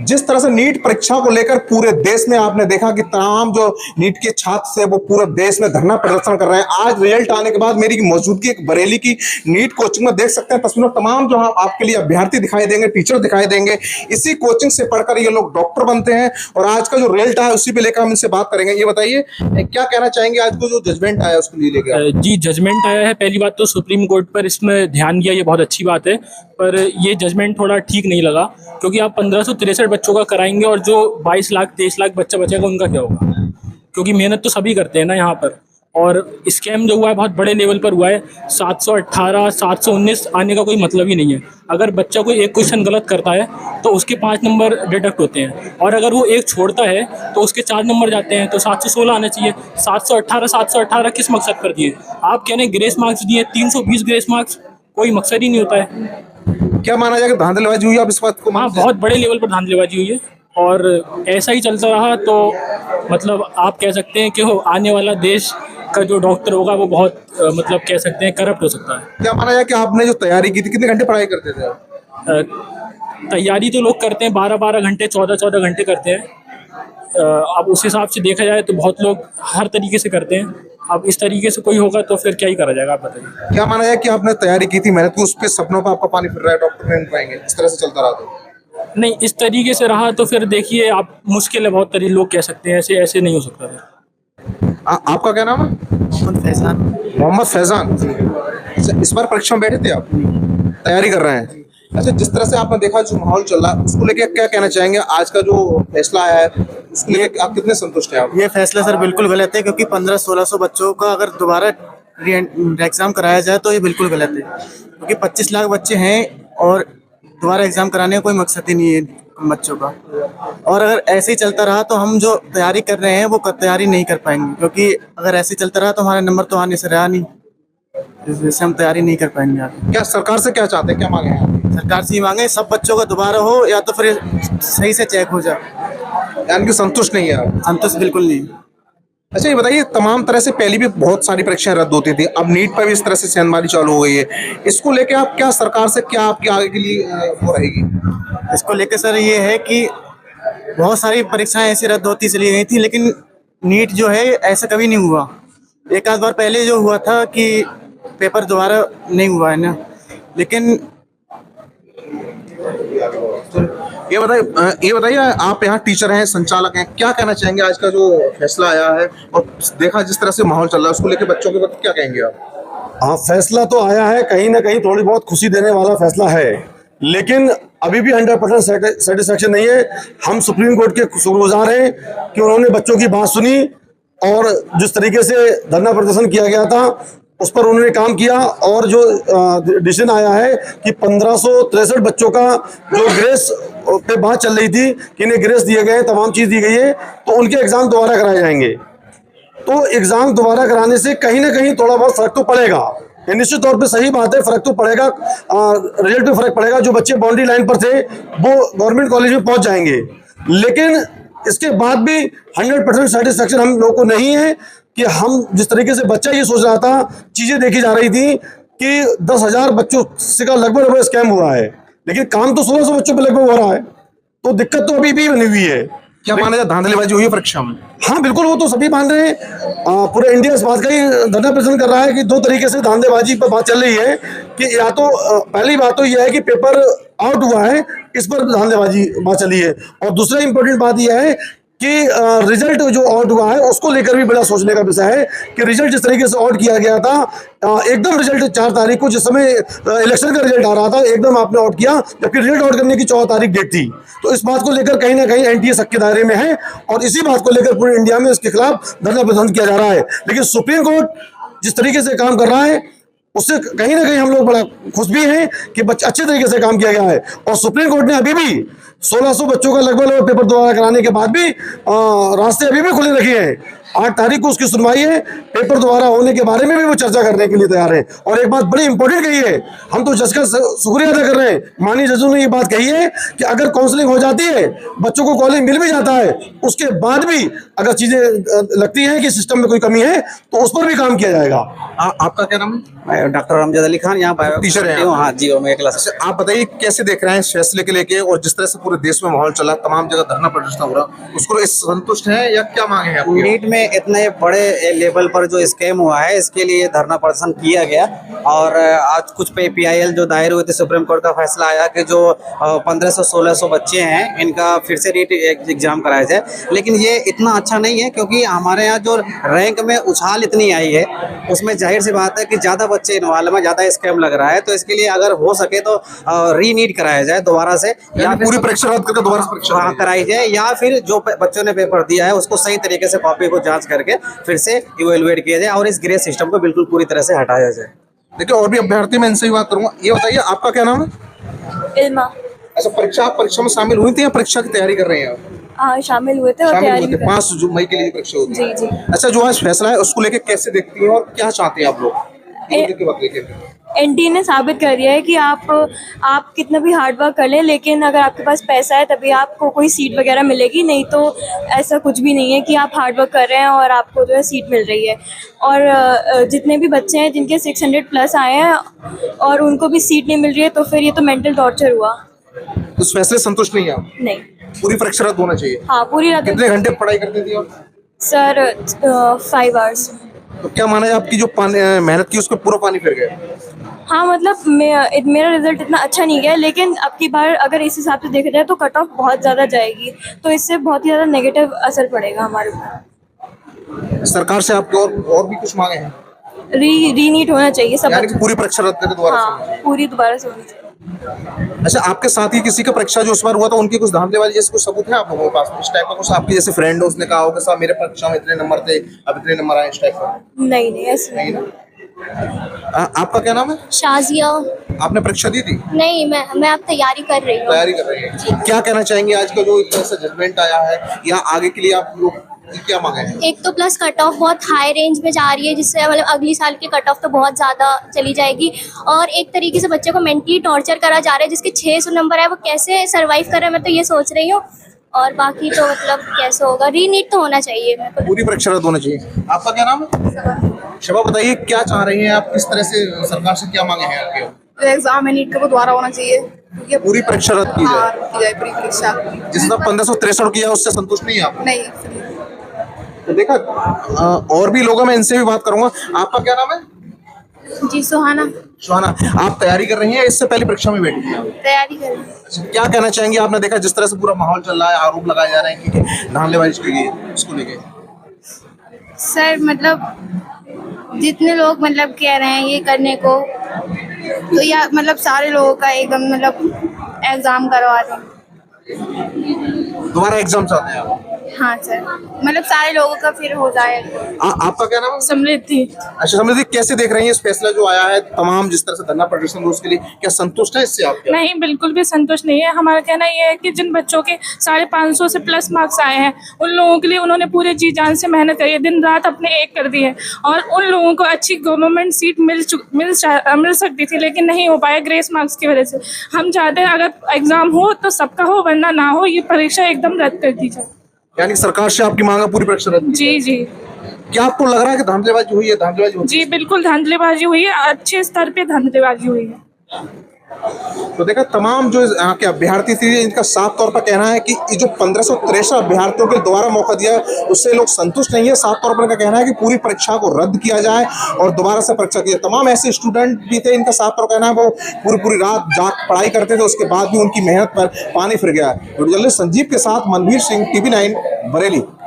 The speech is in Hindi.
जिस तरह से नीट परीक्षा को लेकर पूरे देश में आपने देखा कि तमाम जो नीट के छात्र से वो पूरे देश में धरना प्रदर्शन कर रहे हैं। आज रिजल्ट आने के बाद मेरी मौजूदगी एक बरेली की नीट कोचिंग में देख सकते हैं तस्वीरों, तमाम जो आपके लिए अभ्यर्थी दिखाई देंगे, टीचर दिखाई देंगे। इसी कोचिंग से पढ़कर ये लोग डॉक्टर बनते हैं और आज का जो रिजल्ट आया उसी पे लेकर हम इनसे बात करेंगे। ये बताइए क्या कहना चाहेंगे आज को जो जजमेंट आया उसको लेकर? जी, जजमेंट आया है। पहली बात तो सुप्रीम कोर्ट पर इसमें ध्यान दिया, ये बहुत अच्छी बात है, पर ये जजमेंट थोड़ा ठीक नहीं लगा क्योंकि आप 1563 बच्चों का कराएंगे और जो 22 लाख 23 लाख बच्चा बचेगा उनका क्या होगा? क्योंकि मेहनत तो सभी करते हैं ना यहाँ पर। और स्कैम जो हुआ है बहुत बड़े लेवल पर हुआ है। 718 719 आने का कोई मतलब ही नहीं है। अगर बच्चा कोई एक क्वेश्चन गलत करता है तो उसके 5 नंबर डिडक्ट होते हैं और अगर वो एक छोड़ता है तो उसके 4 नंबर जाते हैं, तो 716 आने चाहिए। 718 किस मकसद पर दिए? आप कह रहे हैं ग्रेस मार्क्स दिए, 320 ग्रेस मार्क्स, कोई मकसद ही नहीं होता है। क्या माना जाए कि धांधलीबाजी हुई? आप इस बात को? हाँ, बहुत बड़े लेवल पर धांधलीबाजी हुई है और ऐसा ही चलता रहा तो मतलब आप कह सकते हैं कि आने वाला देश का जो डॉक्टर होगा वो बहुत मतलब कह सकते हैं करप्ट हो सकता है। क्या माना जाए कि आपने जो तैयारी की थी, कितने घंटे पढ़ाई करते थे आप? तैयारी तो लोग करते हैं 12-12 घंटे, 14-14 घंटे करते हैं। अब उस हिसाब से देखा जाए तो बहुत लोग हर तरीके से करते हैं। अब इस तरीके से कोई होगा तो फिर क्या ही करा जाएगा, आप बताइए। क्या माना जाए कि आपने तैयारी की थी, मेहनत की, उस पे सपनों पर आपका पानी फिर रहा है, डॉक्टर नहीं बन पाएंगे, इस तरह से चलता रहा तो? नहीं, इस तरीके से रहा तो फिर देखिए आप, मुश्किल है बहुत तरीके लोग कह सकते हैं, ऐसे ऐसे नहीं हो सकता फिर। आपका क्या नाम है? मोहम्मद फैजान। मोहम्मद फैजान। अच्छा, इस बार परीक्षा में बैठे थे आप, तैयारी कर रहे हैं? अच्छा, जिस तरह से आपने देखा जो माहौल चल रहा है उसको लेके क्या कहना चाहेंगे? आज का जो फैसला आया है उसको लेके आप कितने संतुष्ट हैं? आप? ये फैसला सर बिल्कुल गलत है क्योंकि 1500-1600 बच्चों का अगर दोबारा एग्ज़ाम कराया जाए तो ये बिल्कुल गलत है क्योंकि 25 लाख बच्चे हैं और दोबारा एग्ज़ाम कराने का कोई मकसद ही नहीं है बच्चों का। और अगर ऐसे ही चलता रहा तो हम जो तैयारी कर रहे हैं वो तैयारी नहीं कर पाएंगे क्योंकि अगर ऐसे ही चलता रहा तो हमारा नंबर तो आने से रहा नहीं, इस वजह से हम तैयारी नहीं कर पाएंगे आगे। क्या सरकार से क्या चाहते हैं, क्या मांगे हैं? सरकार से ही मांगे सब बच्चों का दोबारा हो या तो फिर सही से चेक हो जाए। यानी कि संतुष्ट नहीं है आप? संतोष बिल्कुल नहीं। अच्छा, ये बताइए, तमाम तरह से पहले भी बहुत सारी परीक्षाएं रद्द होती थी, अब नीट पर भी इस तरह से सेंधमारी चालू हो गई है। इसको लेके आप क्या, सरकार से क्या आपके आगे के लिए वो रहेगी? इसको लेकर सर ये है कि बहुत सारी परीक्षाएं ऐसी रद्द होती चली गई थी लेकिन नीट जो है ऐसा कभी नहीं हुआ। एक आध बार पहले जो हुआ था कि पेपर दोबारा नहीं हुआ है ना, लेकिन ये बताइए आप यहाँ टीचर हैं, संचालक हैं, क्या कहना चाहेंगे आज का जो फैसला आया है और देखा जिस तरह से माहौल चल रहा है उसको लेके बच्चों के बारे क्या कहेंगे आप? हाँ, फैसला तो आया है, कहीं ना कहीं थोड़ी बहुत खुशी देने वाला फैसला है, लेकिन अभी भी 100% सेटिस्फेक्शन नहीं है। हम सुप्रीम कोर्ट के शुक्रगुजार हैं कि उन्होंने बच्चों की बात सुनी और जिस तरीके से धरना प्रदर्शन किया गया था उस पर उन्होंने काम किया और जो डिसीजन आया है कि 1563 बच्चों का जो ग्रेस पे बात चल रही थी कि इन्हें ग्रेस दिए गए, तमाम चीज़ दी गई है, तो उनके एग्ज़ाम दोबारा कराए जाएंगे। तो एग्ज़ाम दोबारा कराने से कहीं ना कहीं थोड़ा बहुत फ़र्क तो पड़ेगा। ये निश्चित तौर पे सही बात है, फ़र्क तो पड़ेगा, रिजल्ट में फ़र्क पड़ेगा। जो बच्चे बाउंड्री लाइन पर थे वो गवर्नमेंट कॉलेज में पहुँच जाएंगे, लेकिन इसके बाद भी 100% सेटिस्फेक्शन हम लोगों को नहीं है कि हम जिस तरीके से बच्चा ये सोच रहा था, चीज़ें देखी जा रही थी कि 10,000 बच्चों से का लगभग स्कैम हुआ है, लेकिन काम तो 1600 बच्चों पे लगभग हो रहा है, तो दिक्कत तो अभी भी बनी हुई है। क्या माना जाए धांधलीबाजी हुई है परीक्षा में? हाँ बिल्कुल, वो तो सभी मान रहे हैं। पूरे इंडिया इस बात का ही धरना प्रदर्शन कर रहा है कि दो तरीके से धांधलीबाजी पर बात चल रही है कि या तो पहली बात तो यह है कि पेपर आउट हुआ है, इस पर धांधलीबाजी बात चली है, और दूसरा इंपॉर्टेंट बात यह है कि रिजल्ट जो आउट हुआ है उसको लेकर भी बड़ा सोचने का विषय है कि रिजल्ट जिस तरीके से आउट किया गया था, एकदम रिजल्ट 4 तारीख को जिस समय इलेक्शन का रिजल्ट आ रहा था एकदम आपने आउट किया, जबकि रिजल्ट आउट करने की 14 तारीख डेट थी। तो इस बात को लेकर कहीं ना कहीं एनटीए शक के दायरे में है और इसी बात को लेकर पूरे इंडिया में इसके खिलाफ धरना प्रदर्शन किया जा रहा है। लेकिन सुप्रीम कोर्ट जिस तरीके से काम कर रहा है उससे कहीं ना कहीं हम लोग बड़ा खुश भी हैं कि अच्छे तरीके से काम किया गया है, और सुप्रीम कोर्ट ने अभी भी 1600 बच्चों का लगभग पेपर दोबारा कराने के बाद भी रास्ते अभी भी खुले रखे हैं 8 तारीख को उसकी सुनवाई है, पेपर दोबारा होने के बारे में भी वो चर्चा करने के लिए तैयार है। और एक बात बड़ी इंपॉर्टेंट कही है, हम तो जज का शुक्रिया अदा कर रहे हैं, माननीय जजों ने ये बात कही है कि अगर काउंसलिंग हो जाती है, बच्चों को कॉलेज मिल भी जाता है, उसके बाद भी अगर चीजें लगती हैं कि सिस्टम में कोई कमी है तो उस पर भी काम किया जाएगा। आपका क्या नाम है? मैं डॉक्टर अमजद अली खान, यहाँ टीचर हैं आप? हाँ जी, मैं क्लास। अच्छा, आप बताइए कैसे देख रहे हैं इस फैसले के लेके, और जिस तरह से पूरे देश में माहौल चला, तमाम जगह धरना प्रदर्शन हो रहा, उसको इस संतुष्ट है या क्या मांगे हैं आपकी? नीट में इतने बड़े लेवल पर जो स्कैम हुआ है, इसके लिए धरना प्रदर्शन किया गया। और आज कुछ पे PIL जो दायर हुए थे, सुप्रीम कोर्ट का फैसला आया कि जो 1500-1600 बच्चे हैं, इनका फिर से नीट एग्जाम कराया जाए। लेकिन ये इतना अच्छा नहीं है, क्योंकि हमारे यहाँ जो रैंक में उछाल इतनी आई है, उसमें जाहिर सी बात है कि ज़्यादा बच्चे इन्वॉल्व में, ज़्यादा स्कैम लग रहा है। तो इसके लिए अगर हो सके तो रीनीट कराया जाए दोबारा से, या पूरी परीक्षा रद्द करके दोबारा से परीक्षा कराई जाए, या फिर जो बच्चों ने पेपर दिया है उसको सही तरीके से कॉपी को जांच करके फिर से इवेलुएट किया जाए और इस ग्रेड सिस्टम को बिल्कुल पूरी तरह से हटाया जाए। देखिए, और भी अभ्यर्थी, मैं इनसे ही बात करूंगा। ये बताइए, आपका क्या नाम है? इल्मा। अच्छा, परीक्षा में शामिल हुई थी या परीक्षा की तैयारी कर रहे हैं आप? हाँ, शामिल हुए थे और शामिल तैयारी हुए थे। भी कर 5 मई के लिए परीक्षा होती है। जी जी। अच्छा, जो आज फैसला है उसको लेके कैसे देखती हैं और क्या चाहते हैं आप लोग? एनटीए ने साबित कर दिया है कि आप कितना भी हार्ड वर्क कर लें, लेकिन अगर आपके पास पैसा है तभी आपको कोई सीट वगैरह मिलेगी, नहीं तो ऐसा कुछ भी नहीं है कि आप हार्ड वर्क कर रहे हैं और आपको जो है सीट मिल रही है। और जितने भी बच्चे हैं जिनके 600+ आए हैं और उनको भी सीट नहीं मिल रही है, तो फिर ये तो मेंटल टॉर्चर हुआ। उस फैसले से संतुष्ट नहीं है आप? नहीं। पूरी परीक्षा रद्द होना चाहिए? हाँ, पूरी रद्द। कितने घंटे पढ़ाई करती थी आप? Sir 5 hours. तो क्या माना है आपकी जो मेहनत की उसको पूरा पानी फिर गया? हाँ, मतलब मेरा रिजल्ट इतना अच्छा नहीं गया, लेकिन अब की बार अगर इस हिसाब से देखा जाए तो कट ऑफ बहुत ज़्यादा जाएगी, तो इससे बहुत ही ज़्यादा नेगेटिव असर पड़ेगा हमारे ऊपर। सरकार से आपको और भी कुछ मांगे हैं? रीनीट होना चाहिए सब। यानी कि पूरी परीक्षा रद्द करके दोबारा से? हाँ, पूरी दोबारा से होनी चाहिए। अच्छा, आपके साथ ही किसी का परीक्षा जो इस बार हुआ था, उनकी कुछ धांधलीबाजी जैसे कुछ सबूत है आप लोगों के पास? इस टाइप का कुछ आपकी जैसे फ्रेंड हो, उसने कहा होगा साहब मेरे परीक्षा में इतने नंबर थे, अब इतने नंबर आए, इस टाइप का? नहीं, ऐसे नहीं ना? आपका क्या नाम है? शाजिया। आपने परीक्षा दी थी? नहीं, मैं अब तैयारी कर रही हूँ। तैयारी कर रही है। क्या कहना चाहेंगे आज का जो इस तरह से जजमेंट आया है, या आगे के लिए आप लोग क्या मांगे हैं? एक तो प्लस कट ऑफ बहुत हाई रेंज में जा रही है, जिससे मतलब अगली साल की कट ऑफ तो बहुत ज़्यादा चली जाएगी। और एक तरीके से बच्चे को मेंटली टॉर्चर करा जा रहा है, जिसके 600 नंबर है, वो कैसे सर्वाइव कर रहे हैं, मैं तो ये सोच रही हूँ। और बाकी तो मतलब कैसे होगा, रीनीट तो होना चाहिए। मेरे को पूरी परीक्षा रद्द होना चाहिए। आपका क्या नाम है? शबा, बताइए क्या चाह रही हैं आप, किस तरह से सरकार से क्या मांगे हैं आपके? एग्जाम है नीट का, वो दोबारा होना चाहिए। पूरी परीक्षा रद्द की हाँ, जाए? की जाए पूरी परीक्षा। जिसने 1563 किया उससे संतुष्ट नहीं है आप? नहीं। तो देखा, और भी लोगों में इनसे भी बात करूंगा। आपका क्या नाम है? जी, सुहाना। सुहाना, आप तैयारी कर रही हैं, इससे पहले परीक्षा में बैठी हैं? तैयारी कर रही हूँ। अच्छा, क्या कहना चाहेंगे? आपने देखा जिस तरह से पूरा माहौल चल रहा है, आरोप लगाए जा रहे हैं कि धांधलीबाजी की गई है, उसको लेके? सर मतलब जितने लोग मतलब कह रहे हैं ये करने को, तो या मतलब सारे लोगों का एकदम मतलब एग्जाम करवा दें। दोबारा एग्जाम चाहते हैं आप? हाँ सर, मतलब सारे लोगों का फिर हो जाए। आपका क्या नाम है? समृद्धि। अच्छा समृद्धि, कैसे देख रही हैं इस फैसला जो आया है, तमाम जिस तरह से धरना प्रदर्शन हुआ उसके लिए, क्या संतुष्ट है इससे आप? नहीं, बिल्कुल भी संतुष्ट नहीं है। हमारा कहना ये है कि जिन बच्चों के 550 से प्लस मार्क्स आए हैं, उन लोगों के लिए उन्होंने पूरे जी जान से मेहनत करी है, दिन रात अपने एक कर दी है, और उन लोगों को अच्छी गवर्नमेंट सीट मिल सकती थी, लेकिन नहीं हो पाया ग्रेस मार्क्स की वजह से। हम चाहते हैं अगर एग्जाम हो तो सबका हो, वरना ना हो, ये परीक्षा एकदम रद्द कर दी जाए। यानी कि सरकार से आपकी मांग है पूरी परीक्षा रद्द? जी जी। क्या आपको लग रहा है कि धांधलीबाजी हुई है? धांधलीबाजी जी बिल्कुल धांधलीबाजी हुई है, अच्छे स्तर पे धांधलीबाजी हुई है। तो देखा, तमाम जो यहाँ के अभ्यर्थी थे इनका साफ तौर पर कहना है कि ये जो 1563 अभ्यर्थियों को दोबारा मौका दिया है उससे लोग संतुष्ट नहीं है। साफ तौर पर इनका कहना है कि पूरी परीक्षा को रद्द किया जाए और दोबारा से परीक्षा की जाए। तमाम ऐसे स्टूडेंट भी थे, इनका साफ तौर पर कहना है वो पूरी रात जाग पढ़ाई करते थे, उसके बाद भी उनकी मेहनत पर पानी फिर गया। जर्नलिस्ट संजीव के साथ मनवीर सिंह, TV9 बरेली।